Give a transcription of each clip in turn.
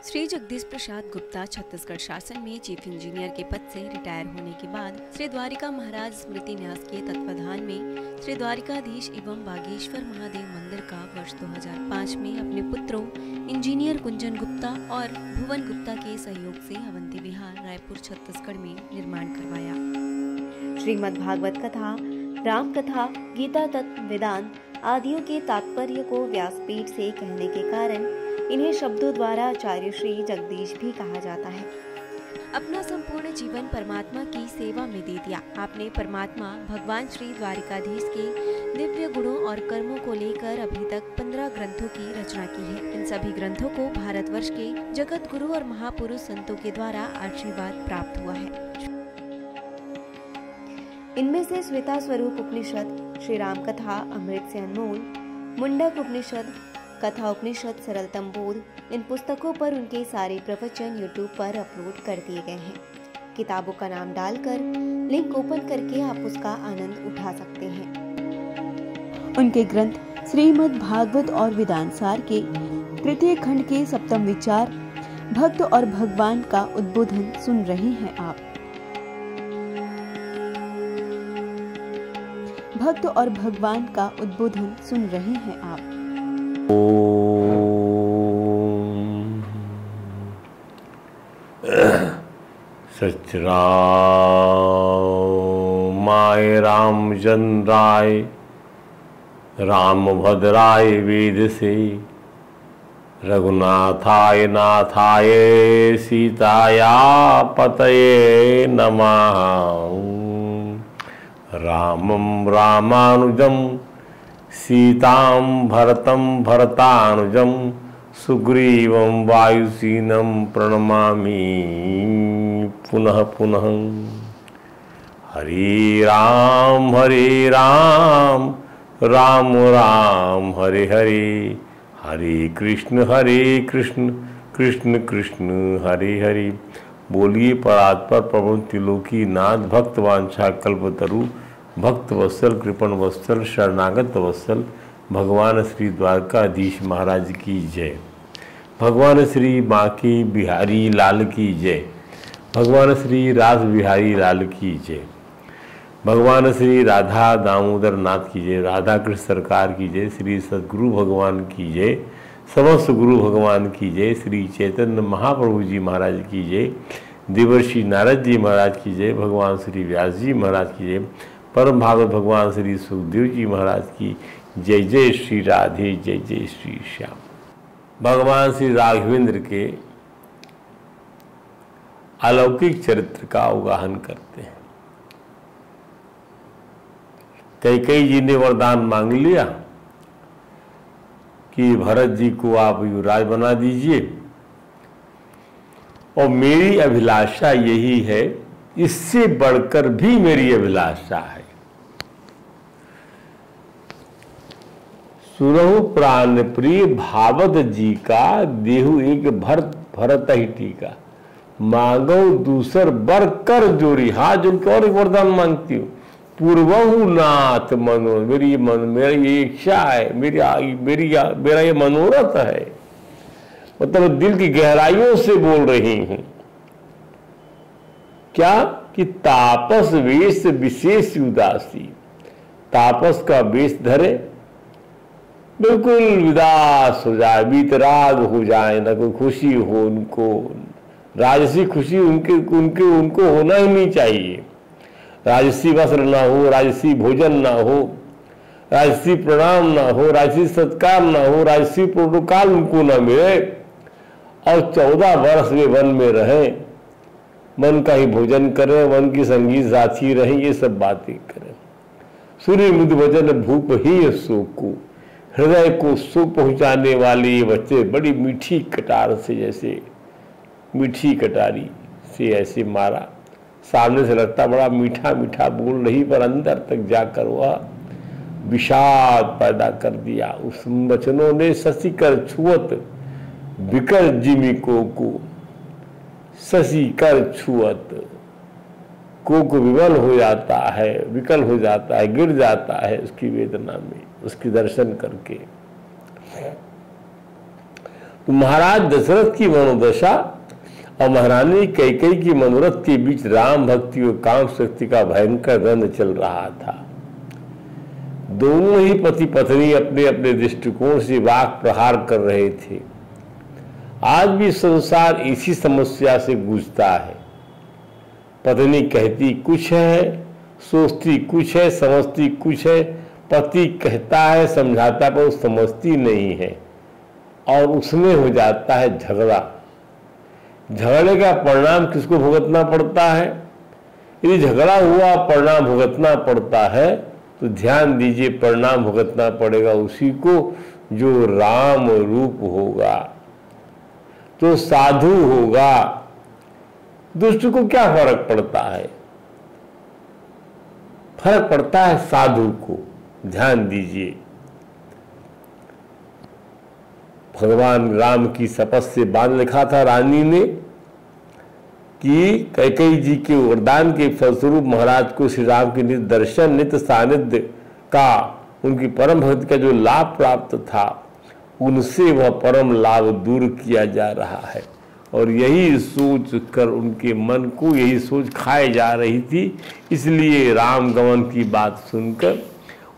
श्री जगदीश प्रसाद गुप्ता छत्तीसगढ़ शासन में chief engineer के पद से रिटायर होने के बाद श्री द्वारिका महाराज स्मृति न्यास के तत्वाधान में श्री द्वारिकाधीश एवं बागेश्वर महादेव मंदिर का वर्ष 2005 में अपने पुत्रों इंजीनियर कुंजन गुप्ता और भुवन गुप्ता के सहयोग से अवंती विहार रायपुर छत्तीसगढ़ में निर्माण करवाया। श्रीमद् भागवत कथा, राम कथा, गीता तत्व, वेदांत आदियों के तात्पर्य को व्यासपीठ से कहने के कारण इन्हें शब्दों द्वारा आचार्य श्री जगदीश भी कहा जाता है। अपना संपूर्ण जीवन परमात्मा की सेवा में दे दिया। आपने परमात्मा भगवान श्री द्वारिकाधीश के दिव्य गुणों और कर्मों को लेकर अभी तक 15 ग्रंथों की रचना की है। इन सभी ग्रंथों को भारतवर्ष के जगत गुरु और महापुरुष संतों के द्वारा आशीर्वाद प्राप्त हुआ है। इनमें से श्वेता स्वरूप उपनिषद, श्री राम कथा अमृत से अनमोल, मुंडक उपनिषद, कथा उपनिषद, सरलतम बोध, इन पुस्तकों पर उनके सारे प्रवचन यूट्यूब पर अपलोड कर दिए गए हैं। किताबों का नाम डालकर लिंक ओपन करके आप उसका आनंद उठा सकते हैं। उनके ग्रंथ श्रीमद् भागवत और वेदांत सार के तृतीय खंड के सप्तम विचार, भक्त और भगवान का उद्बोधन सुन रहे हैं आप। भक्त और भगवान का उद्बोधन सुन रहे हैं आप। सच रामाय रामचंद्राय रामभद्राय वेद से, रघुनाथाय नाथाय सीताया पतये नमः। रामं रामानुजं सीतां भरतं भरतानुजं, सुग्रीवं वायुसेनं प्रणमामि पुनः पुनः। हरे राम राम राम हरे हरे, हरे कृष्ण कृष्ण कृष्ण हरे हरे। बोलिए परात्पर प्रभु त्रिलोकी नाथ, भक्त वांछा कल्पतरु, भक्त वत्सल कृपण वत्सल शरणागत वत्सल, भगवान श्री द्वारकाधीश महाराज की जय। भगवान श्री बांके बिहारी लाल की जय। भगवान श्री रास बिहारी लाल की जय। भगवान श्री राधा दामोदर नाथ की जय। राधा कृष्ण सरकार की जय। श्री सद्गुरु भगवान की जय। समस्त गुरु भगवान की जय। श्री चैतन्य महाप्रभु जी महाराज की जय। देवर्षि नारद जी महाराज की जय। भगवान श्री व्यास जी महाराज की जय। परम भागवत भगवान श्री सुखदेव जी महाराज की जय। जय श्री राधे, जय जय श्री श्याम। भगवान श्री राघवेंद्र के अलौकिक चरित्र का अवगाहन करते हैं। कैकेयी जी ने वरदान मांग लिया कि भरत जी को आप युवराज बना दीजिए, और मेरी अभिलाषा यही है, इससे बढ़कर भी मेरी अभिलाषा है। सुनहु प्राण प्रिय भावत जी का, देहु एक भरत ही टीका, मांगो दूसर बर कर जोरी। हाँ, जो और एक वरदान मांगती हूँ, पूर्वहु नाथ मनो, मेरी ये इच्छा है, मेरा ये मनोरथ है। मतलब दिल की गहराइयों से बोल रही हूं। क्या कि तापस वेश विशेष उदासी, तापस का वेश धरे, बिल्कुल विदास हो जाए, बीतराग हो जाए, ना कोई खुशी हो उनको। राजसी खुशी उनको होना ही नहीं चाहिए। राजसी वस्त्र ना हो, राजसी भोजन ना हो, राजसी प्रणाम ना हो, राजसी सत्कार ना हो, राजसी प्रोटोकॉल उनको ना मिले, और 14 वर्ष वे वन में रहे, मन का ही भोजन करें, मन की संगीत साथी रहें, ये सब बातें करें। सूर्य मुद वजन भूप ही सोको, हृदय को सुख पहुंचाने वाले ये बच्चे बड़ी मीठी कटार से, जैसे मीठी कटारी से ऐसे मारा। सामने से लगता बड़ा मीठा मीठा बोल रही, पर अंदर तक जाकर वह विषाद पैदा कर दिया। उस वचनों ने शशि कर छुअत विकर जिमिको को, शशि कर छुअत, कोक विवल हो जाता है, विकल हो जाता है, गिर जाता है उसकी वेदना में, उसकी दर्शन करके। तो महाराज दशरथ की मनोदशा और महारानी कैकेयी की मनोरथ के बीच राम भक्ति और काम शक्ति का भयंकर द्वंद्व चल रहा था। दोनों ही पति पत्नी अपने अपने दृष्टिकोण से वाक प्रहार कर रहे थे। आज भी संसार इसी समस्या से गूंजता है। पत्नी कहती कुछ है, सोचती कुछ है, समझती कुछ है। पति कहता है, समझाता पर समझती नहीं है और उसमें हो जाता है झगड़ा। झगड़े का परिणाम किसको भुगतना पड़ता है? यदि झगड़ा हुआ परिणाम भुगतना पड़ता है तो ध्यान दीजिए, परिणाम भुगतना पड़ेगा उसी को जो राम रूप होगा, तो साधु होगा। दुष्ट को क्या फर्क पड़ता है? फर्क पड़ता है साधु को। ध्यान दीजिए, भगवान राम की शपथ से बांध लिखा था रानी ने कि कैकेयी जी के वरदान के फलस्वरूप महाराज को श्री राम के नित्य दर्शन, नित्य सानिध्य का, उनकी परम भक्ति का जो लाभ प्राप्त था, उनसे वह परम लाभ दूर किया जा रहा है। और यही सोच कर उनके मन को यही सोच खाए जा रही थी। इसलिए राम गमन की बात सुनकर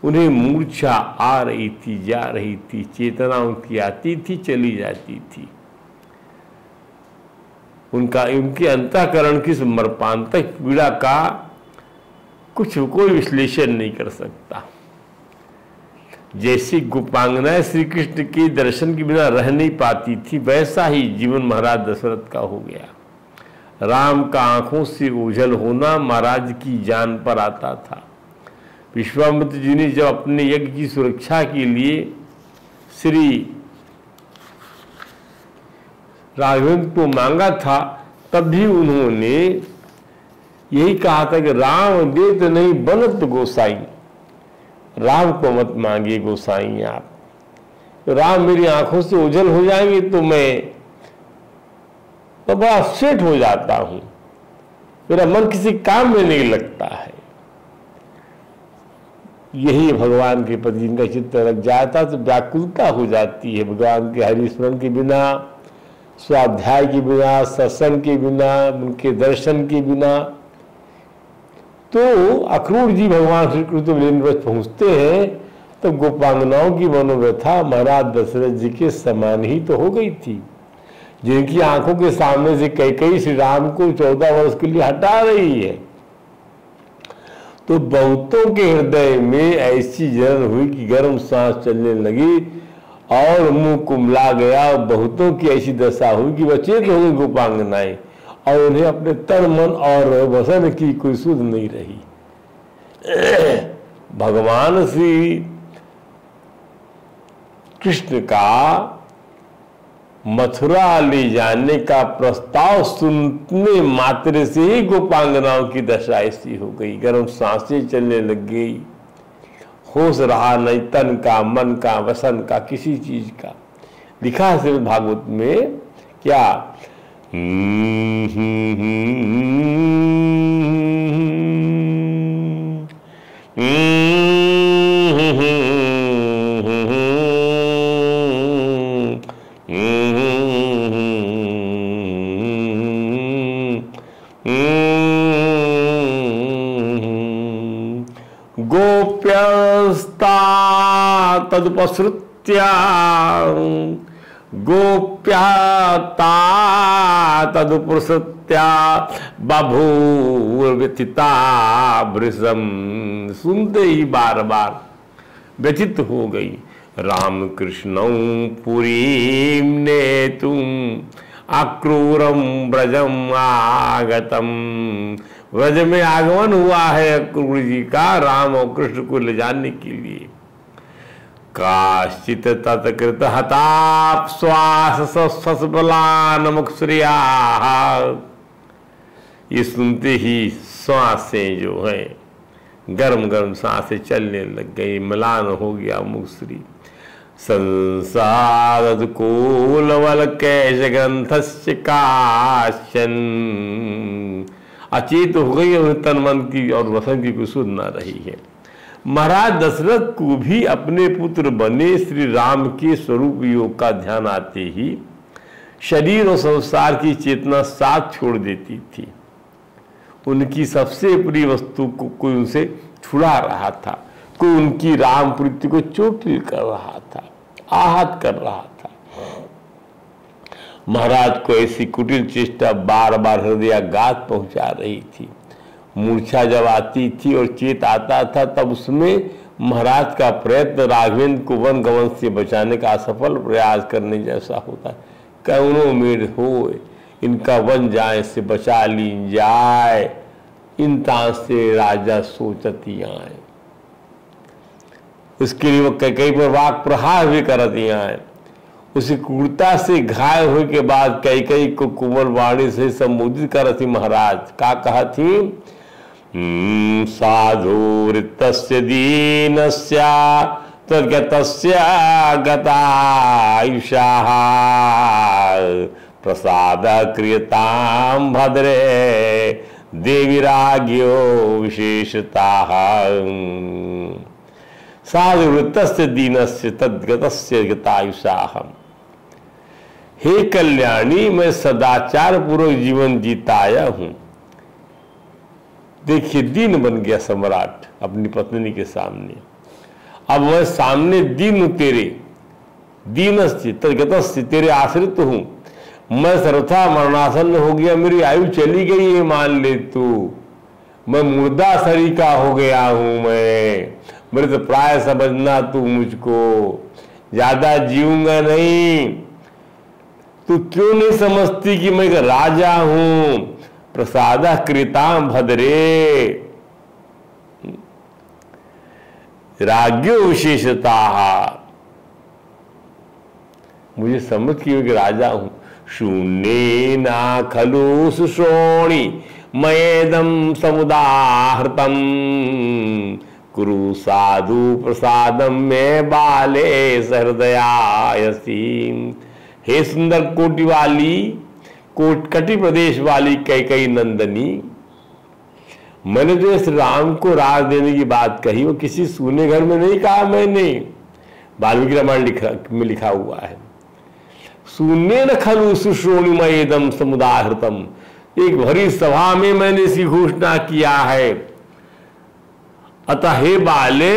उन्हें मूर्छा आ रही थी, जा रही थी, चेतना उनकी आती थी, चली जाती थी। उनके अंतःकरण की मर्मांतक पीड़ा का कोई विश्लेषण नहीं कर सकता। जैसी गोपांगनाएं श्री कृष्ण के दर्शन के बिना रह नहीं पाती थी, वैसा ही जीवन महाराज दशरथ का हो गया। राम का आंखों से ओझल होना महाराज की जान पर आता था। विश्वामित्र जी ने जब अपने यज्ञ की सुरक्षा के लिए श्री राघवेंद्र को मांगा था, तब भी उन्होंने यही कहा था कि राम देत नहीं बनत गोसाई, राम को मत मांगिए गोसाई आप। तो राम मेरी आंखों से ओझल हो जाएंगे तो मैं तो बड़ा सेट हो जाता हूं, मेरा मन किसी काम में नहीं लगता है। यही भगवान के प्रति जिनका चित्त लग जाता तो व्याकुलता हो जाती है। भगवान के हरिस्मरण के बिना, स्वाध्याय के बिना, सत्संग के बिना, उनके दर्शन के बिना। तो अक्रूर जी भगवान श्री कृष्ण पहुंचते हैं तो गोपांगनाओं की मनोव्यथा महाराज दशरथ जी के समान ही तो हो गई थी, जिनकी आंखों के सामने से कैकेयी श्री राम को 14 वर्ष के लिए हटा रही है। तो बहुतों के हृदय में ऐसी जलन हुई कि गर्म सांस चलने लगी और मुंह कुमला गया। और बहुतों की ऐसी दशा हुई कि बचेत हो गई गोपांगनाएं और उन्हें अपने तन मन और वसन की कोई सुध नहीं रही। भगवान श्री कृष्ण का मथुरा ले जाने का प्रस्ताव सुनने मात्र से ही गोपांगनाओं की दशा ऐसी हो गई, गर्म सांसें चलने लग गई, होश रहा नहीं तन का, मन का, वसन का, किसी चीज का। लिखा है श्रीमद् भागवत में क्या, गोप्यस्ता तदुपसृत्या गोप्याता तदुपसृत्या बभूव्यथिता वृषम। सुनते ही बार बार व्यथित हो गई। राम कृष्णौ पुरीं नेतुम अक्रूरम ब्रजम आगतम। व्रज में आगमन हुआ है अक्रूर जी का राम और कृष्ण को ले जाने के लिए। काश्चित तत्कृत हताप श्वास ससबलान मुक्श्रिया। ये सुनते ही श्वासें जो है गर्म गर्म सांसें चलने लग गई, मलान हो गया मुक्श्री। संसार कोलवल कैश ग्रंथस्य काशन। अचेत हो गई और तन मन की और वसन की कोई सुध न रही है। महाराज दशरथ को भी अपने पुत्र बने श्री राम के स्वरूप योग का ध्यान आते ही शरीर और संसार की चेतना साथ छोड़ देती थी। उनकी सबसे प्रिय वस्तु को कोई उनसे छुड़ा रहा था, कोई उनकी राम प्रीति को चोटिल कर रहा था, आहत कर रहा था। महाराज को ऐसी कुटिल चेष्टा बार बार हृदयाघात पहुंचा रही थी। मूर्छा जब आती थी और चेत आता था तब उसमें महाराज का प्रयत्न राघवेंद्र को वन गवन से बचाने का असफल प्रयास करने जैसा होता है। कौनो मेर हो इनका वन जाए से बचा ली जाए, इन तांस से राजा सोचती आए। उसके लिए वो कई पर वाक प्रहार भी करती आए। उसी क्रूरता से घायल होने के बाद कई को कुंवर वाणी से संबोधित करती महाराज का कहा थी, साधुरितस्य दीनस्य तद्गतस्य गतायुषाः प्रसाद क्रियतां भद्रे देवीराज्ञो विशेषताः। साधुवृत्तस्य दीनस्य तद्गतस्य गतायुषाः। हे कल्याणी, मैं सदाचार पूर्वक जीवन जीताया हूं। देखिए, दीन बन गया सम्राट अपनी पत्नी के सामने। अब मैं सामने दीन हूं, तेरे दीनस्य तद्गतस्य, तेरे आश्रित हूं। मैं सर्वथा मरणासन्न हो गया, मेरी आयु चली गई है मान ले तू। मैं मुर्दा शरीर का हो गया हूं। मेरे तो प्राय समझना तू मुझको, ज्यादा जीऊंगा नहीं। तू क्यों नहीं समझती कि मैं एक राजा हूं? प्रसाद कृताम भद्रे राज्यो विशेषता। मुझे समझ की कि राजा हूं। शून्य ना खलु सुश्रोणी मयेदम समुदाहृतम कुरु साधु प्रसादम में बाले सहृदयायसी। हे सुंदर कोटि वाली, कटी प्रदेश वाली कई नंदनी, मैंने जो श्री राम को राज देने की बात कही वो किसी सूने घर में नहीं कहा मैंने। वाल्मीकि रामायण में लिखा हुआ है, शून्य न खलु सुश्रोणिमयेदम समुदाहृतम। एक भरी सभा में मैंने इसकी घोषणा किया है। अतः हे बाले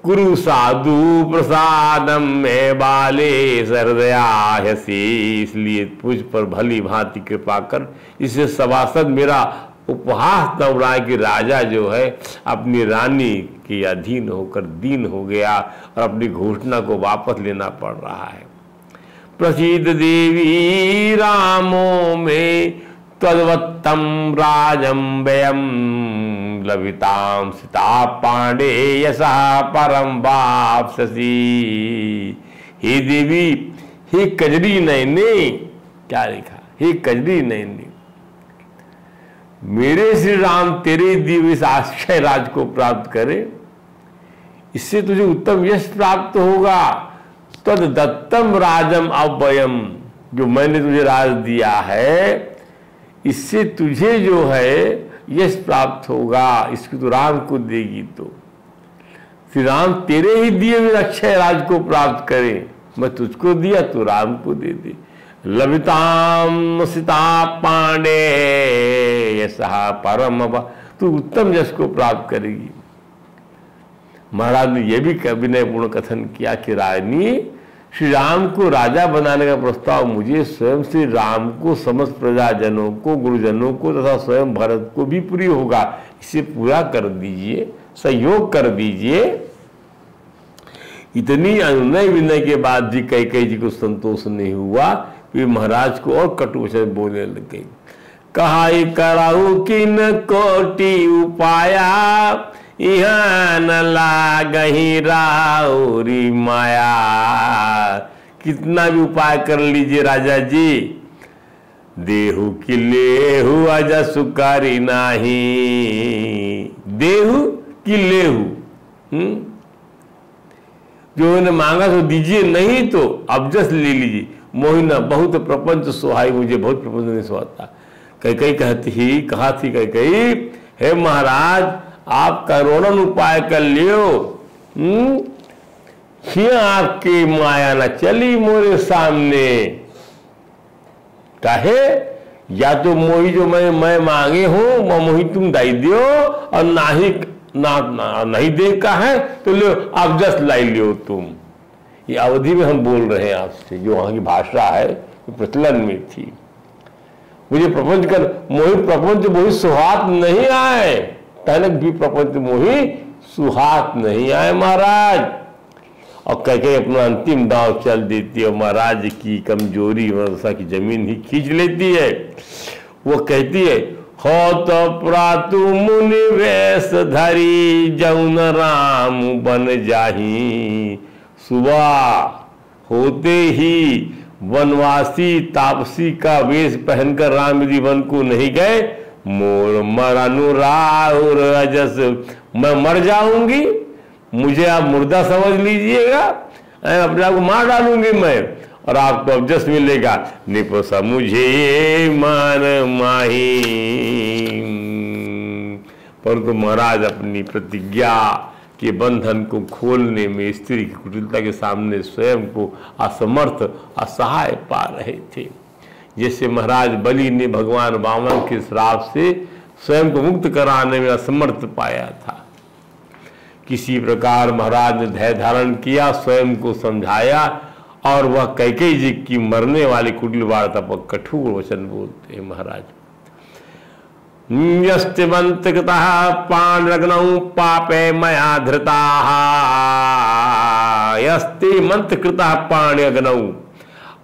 कुरु साधु प्रसादम में बाले सहृदयायसी। इसलिए मुझ पर भली भांति कृपा कर इसे सभासद मेरा उपहास न उड़ाए कि राजा जो है अपनी रानी के अधीन होकर दीन हो गया और अपनी घोषणा को वापस लेना पड़ रहा है। प्रसिद्ध देवी रामो में तद्वत्तम राजम व्ययम लविताम सीता पांडे यशा परम वापसी। हे देवी, हे कजरी नयने, क्या लिखा, हे कजरी नयने, मेरे श्री राम तेरे दिव्य इस आश्चर्य राज को प्राप्त करे, इससे तुझे उत्तम यश प्राप्त होगा। तद दत्तम राजम अव्ययम, जो मैंने तुझे राज दिया है इससे तुझे जो है यश प्राप्त होगा। इसकी तो राम को देगी तो श्री राम तेरे ही दिए हुए अक्षय राज को प्राप्त करे। मैं तुझको दिया तो राम को दे दे। लविताम सीता पांडे यशा परम, तू उत्तम यश को प्राप्त करेगी। महाराज ने यह भी विनयपूर्ण कथन किया कि रानी, श्री राम को राजा बनाने का प्रस्ताव मुझे स्वयं श्री राम को, समस्त प्रजाजनों को, गुरुजनों को तथा स्वयं भरत को भी प्रिय होगा। इसे पूरा कर दीजिए, सहयोग कर दीजिए। इतनी अनुनय विनय के बाद भी कई जी को संतोष नहीं हुआ। वे महाराज को और कटु वचन बोलने लग गई। कहा कराऊ किन कोटि उपाया, यहाँ न लागही राउरी माया। कितना भी उपाय कर लीजिए राजा जी, देहु की लेहु अजा सुकारी नाही। देहु की लेहु, जो उन्हें मांगा तो दीजिए, नहीं तो अबजस ले लीजिए। मोहिना बहुत प्रपंच सुहाई, मुझे बहुत प्रपंच नहीं सुहाता। कई कहती ही कहा थी कई, हे महाराज आप करोड़ों उपाय कर लियो, आपकी माया न चली मोरे सामने। काहे? या तो मोही जो मैं मांगे हूं वो मोही तुम दे दियो, और नहीं दे का है तो लो आप जस्ट लाई लियो तुम। ये अवधि में हम बोल रहे हैं आपसे, जो वहां की भाषा है प्रचलन में थी। मुझे प्रपंच कर मोही प्रपंच मोही सुहात नहीं आए, तनक भी प्रपंच मोही सुहात नहीं आए महाराज। और कह अपना अंतिम दांव चल देती है, महाराज की कमजोरी वर्षा की जमीन ही खींच लेती है। वो कहती है, हो तो प्रातु मुनि वेश धरी जौन राम बन जाही। सुबह होते ही वनवासी तापसी का वेश पहनकर राम यदि वन को नहीं गए, मोर मरनु राहुर अजस, मैं मर जाऊंगी, मुझे आप मुर्दा समझ लीजिएगा, अपने आप को मार डालूंगी मैं, और आपको अब जस मिलेगा। निपोसा मुझे मान माही। परंतु महाराज अपनी प्रतिज्ञा के बंधन को खोलने में स्त्री की कुटिलता के सामने स्वयं को असमर्थ असहाय पा रहे थे। जैसे महाराज बलि ने भगवान वामन के श्राप से स्वयं को मुक्त कराने में असमर्थ पाया था, किसी प्रकार महाराज ने धैर्य धारण किया, स्वयं को समझाया, और वह कैकेयी जी की मरने वाली कुटिल वार्ता पर कठोर वचन बोलते हैं महाराज। यस्तिमंत कृतः पाण्रग्नौ पापे मया धृता, यस्तिमंत कृतः पाण्यग्नौ,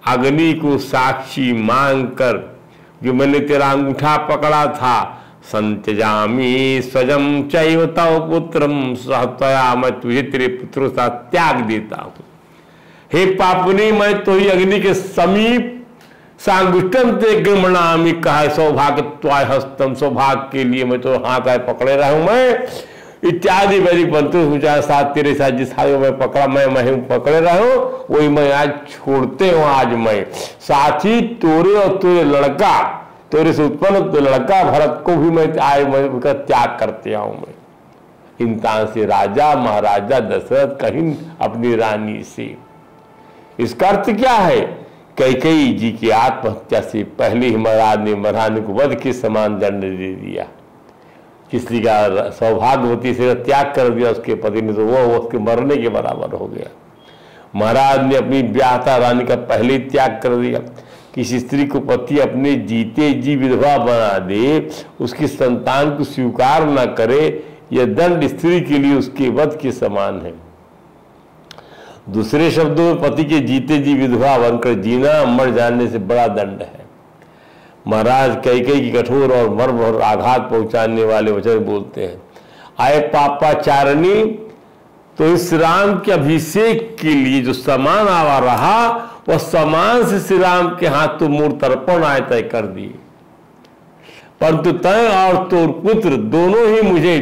अग्नि को साक्षी मांगकर जो मैंने तेरा अंगूठा पकड़ा था, संत्यजामी स्वजम चैव तव पुत्रम सहत्वया, मैं तुझे तेरे पुत्रों का त्याग देता हूं। हे पापनी, मैं तो ही अग्नि के समीप सांगुष्टम ते गृहणामी, कहा सौभाग्य त्वाय हस्तम, सौभाग्य के लिए मैं तो हाथ आए पकड़े रहा हूं मैं, इत्यादि वैदिक मंत्रों साथ तेरे साथ जिस हाथ में पकड़ा मैं पकड़े रहा हूं, वही मैं आज छोड़ते हूं। आज मैं साथ ही तोरे और तेरे लड़का, तेरे से उत्पन्न तो लड़का भरत को भी मैं उसका त्याग करते आऊं मैं। इन तान से राजा महाराजा दशरथ कहीं अपनी रानी से, इसका अर्थ क्या है? कैकेयी जी की आत्महत्या से पहले ही महाराज ने महारानी को वध के समान दंड दे दिया। किसी का सौभाग्यवती से त्याग कर दिया उसके पति ने, तो वो उसके मरने के बराबर हो गया। महाराज ने अपनी ब्याहता रानी का पहले त्याग कर दिया। किसी स्त्री को पति अपने जीते जी विधवा बना दे, उसकी संतान को स्वीकार न करे, यह दंड स्त्री के लिए उसके वध के समान है। दूसरे शब्दों में पति के जीते जी विधवा बनकर जीना मर जाने से बड़ा दंड है। महाराज कैकेयी की कठोर और मर्म और आघात पहुंचाने वाले वचन बोलते हैं। आए पापाचारणी, तो इस राम के अभिषेक के लिए जो सामान आवा रहा, वह सामान से श्री राम के हाथ तो मूर्त तर्पण आए तय कर दिए, परंतु तय और तोर पुत्र दोनों ही मुझे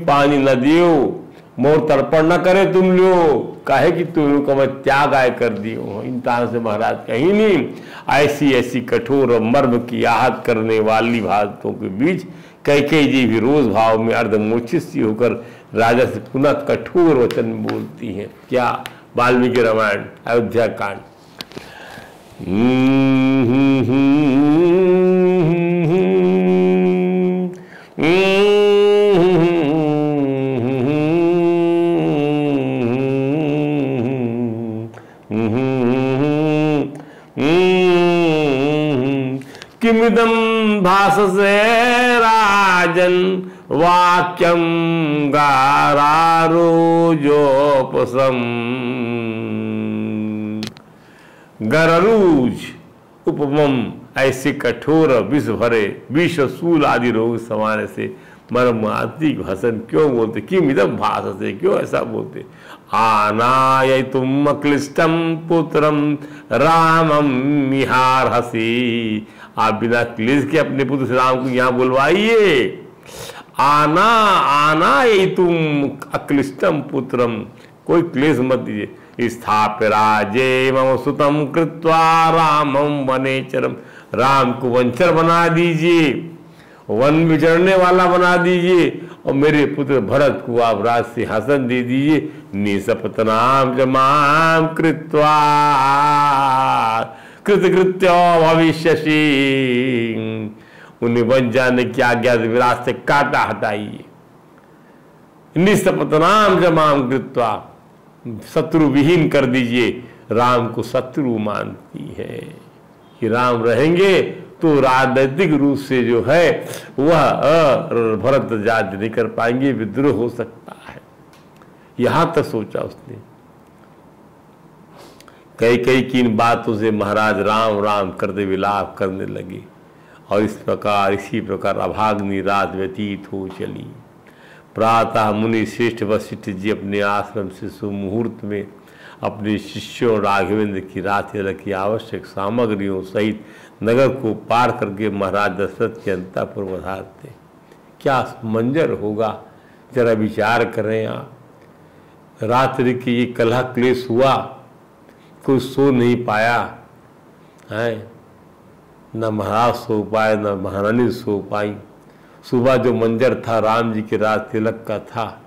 पानी न दियो, मोर तर्पण न करे तुम लोग, काहे कि तुम लोग का मैं त्याग आय कर दियो। इन तरह से महाराज कहीं नहीं, ऐसी ऐसी कठोर और मर्म की आहत करने वाली बातों के बीच कैकेयी जी भी रोज भाव में अर्धमूर्छित सी होकर राजा से पुनः कठोर वचन बोलती हैं। क्या? वाल्मीकि रामायण अयोध्या कांड। किमिदं भाससे राजन वाक्यम गारारोजोपसम, गररूज उपमम, ऐसे कठोर विष भरे विष शूल आदि रोग समाने से मर्मांतिक हसन क्यों बोलते? किमिदं भाससे, क्यों ऐसा बोलते? आनाय तुम अक्लिष्टम पुत्रम रामम मिहारहसी, आप बिना क्लेश के अपने पुत्र श्री राम को यहाँ बुलवाइए। आना ये तुम अक्लिष्टम पुत्रम, कोई क्लेश मत दीजिए। स्थाप्य राजे मम सुतम कृत्वा रामम वनेचरम, राम को वंचर बना दीजिए, वन विचरने वाला बना दीजिए, और मेरे पुत्र भरत को आप राज सिंहासन दे दीजिए। निसपतनाम जमाम कृत्वा, कृतकृत्यो भविष्यसि, उन्हें वन जाने की आज्ञा विराट से काटा हटाइए। निष्पतनाम जमाम कृत्वा, शत्रु विहीन कर दीजिए। राम को शत्रु मानती है कि राम रहेंगे तो राजनीतिक रूप से जो है वह भरत जाति नहीं कर पाएंगे, विद्रोह हो सकता है। यहां तक सोचा उसने। कई की इन बातों से महाराज राम राम करते विलाप करने लगे और इसी प्रकार अभाग्नि रात व्यतीत हो चली। प्रातः मुनि श्रेष्ठ वशिष्ठ जी अपने आश्रम से सुमुहूर्त में अपने शिष्यों राघवेंद्र की रात की आवश्यक सामग्रियों सहित नगर को पार करके महाराज दशरथ के अंतःपुर पधारते। क्या मंजर होगा, जरा विचार करें आप। रात्रि की ये कलह क्लेश हुआ, कोई सो नहीं पाया है, न महाराज सो पाए न महारानी सो पाई। सुबह जो मंजर था राम जी के राज तिलक का था,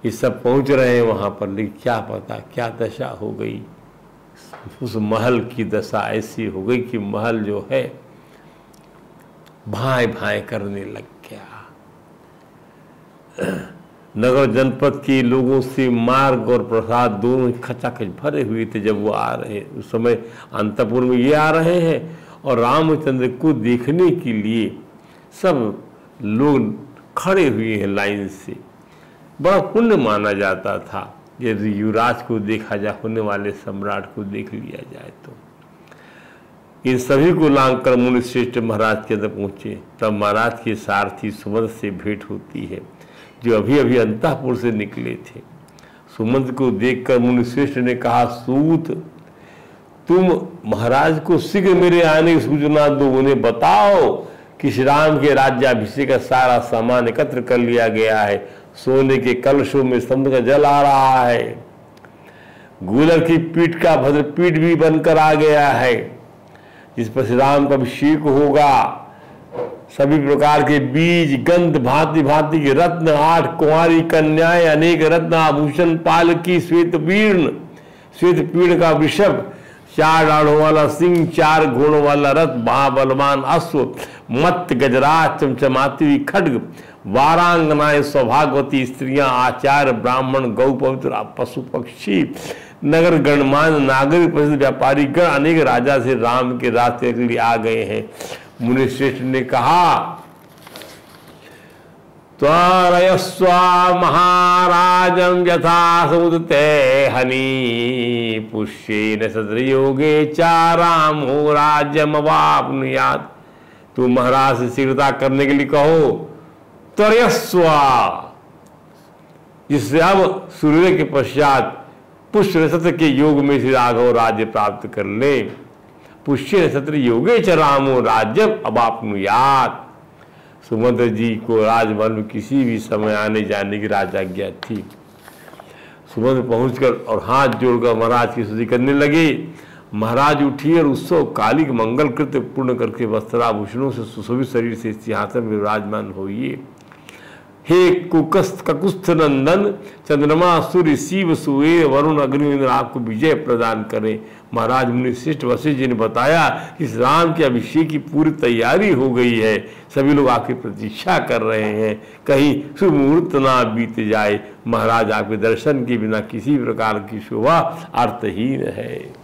ये सब पहुंच रहे हैं वहां पर, लेकिन क्या पता क्या दशा हो गई। उस महल की दशा ऐसी हो गई कि महल जो है भाए भाए करने लग गया। नगर जनपद के लोगों से मार्ग और प्रसाद दोनों खचाखच भरे हुए थे। जब वो आ रहे उस समय अंतपुर में ये आ रहे हैं और रामचंद्र को देखने के लिए सब लोग खड़े हुए हैं लाइन से। बड़ा पुण्य माना जाता था यदि युवराज को देखा जाए, होने वाले सम्राट को देख लिया जाए तो। इन सभी को लांघकर मुनि श्रेष्ठ महाराज के अंदर पहुंचे। तब महाराज के सारथी सुमंत से भेंट होती है, जो अभी अभी अंतःपुर से निकले थे। सुमंत को देखकर मुनि श्रेष्ठ ने कहा, सूत तुम महाराज को शीघ्र मेरे आने की सूचना दो, उन्हें बताओ कि श्री राम के राज्याभिषेक का सारा सामान एकत्र कर लिया गया है। सोने के कलशों में समुद्र का जल आ रहा है, गूलर की पीठ का भद्रपीठ भी बनकर आ गया है, जिस पर श्री राम का अभिषेक होगा। सभी प्रकार के बीज गंध भांति भांति के रत्न, 8 कुंवारी कन्याएं, अनेक रत्न आभूषण, पालकी, श्वेत पीड़ का वृषभ, 4 डाढ़ों वाला सिंह, 4 घोड़ों वाला रथ, महाबलवान अश्व, मत गजराज, चमचमाती हुई खड्ग, वारांगनाएं, सौभाग्यवती स्त्रियां, आचार्य, ब्राह्मण, गौ पवित्र पशु पक्षी, नगर गणमान्य नागरिक, प्रसिद्ध व्यापारी गण, अनेक राजा से राम के रास्ते के लिए आ गए हैं। मुनि श्रेष्ठ ने कहा, त्वरयस्व महाराजं यथा समुदते हनि, पुष्येन सद्रयोगे च रामो राज्यमवाप्नुयात्। तू महाराज से शीघ्रता करने के लिए कहो, त्वरयस्व, जिससे अब सूर्य के पश्चात पुष्य नक्षत्र के योग में श्री राघव राज्य प्राप्त कर ले। पुष्य नक्षत्र योगे च रामो राज्यम अवाप्नुयात्। सुमंत जी को राजमहल में किसी भी समय आने जाने की राजाज्ञा थी। सुमंत पहुंचकर और हाथ जोड़कर महाराज की स्तुति करने लगे। महाराज उठिए और उत्सव कालिक मंगल कृत्य पूर्ण करके वस्त्राभूषणों से सुशोभित शरीर से सिंहासन में विराजमान होइए। हे ककुस्थ नंदन, चंद्रमा सूर्य शिव सूर्य वरुण अग्नि इंद्र आपको विजय प्रदान करें। महाराज मुनि श्रेष्ठ वशिष्ठ जी ने बताया कि इस राम के अभिषेक की पूरी तैयारी हो गई है, सभी लोग आपकी प्रतीक्षा कर रहे हैं, कहीं शुभ मुहूर्त ना बीत जाए। महाराज आपके दर्शन के बिना किसी प्रकार की शोभा अर्थहीन है।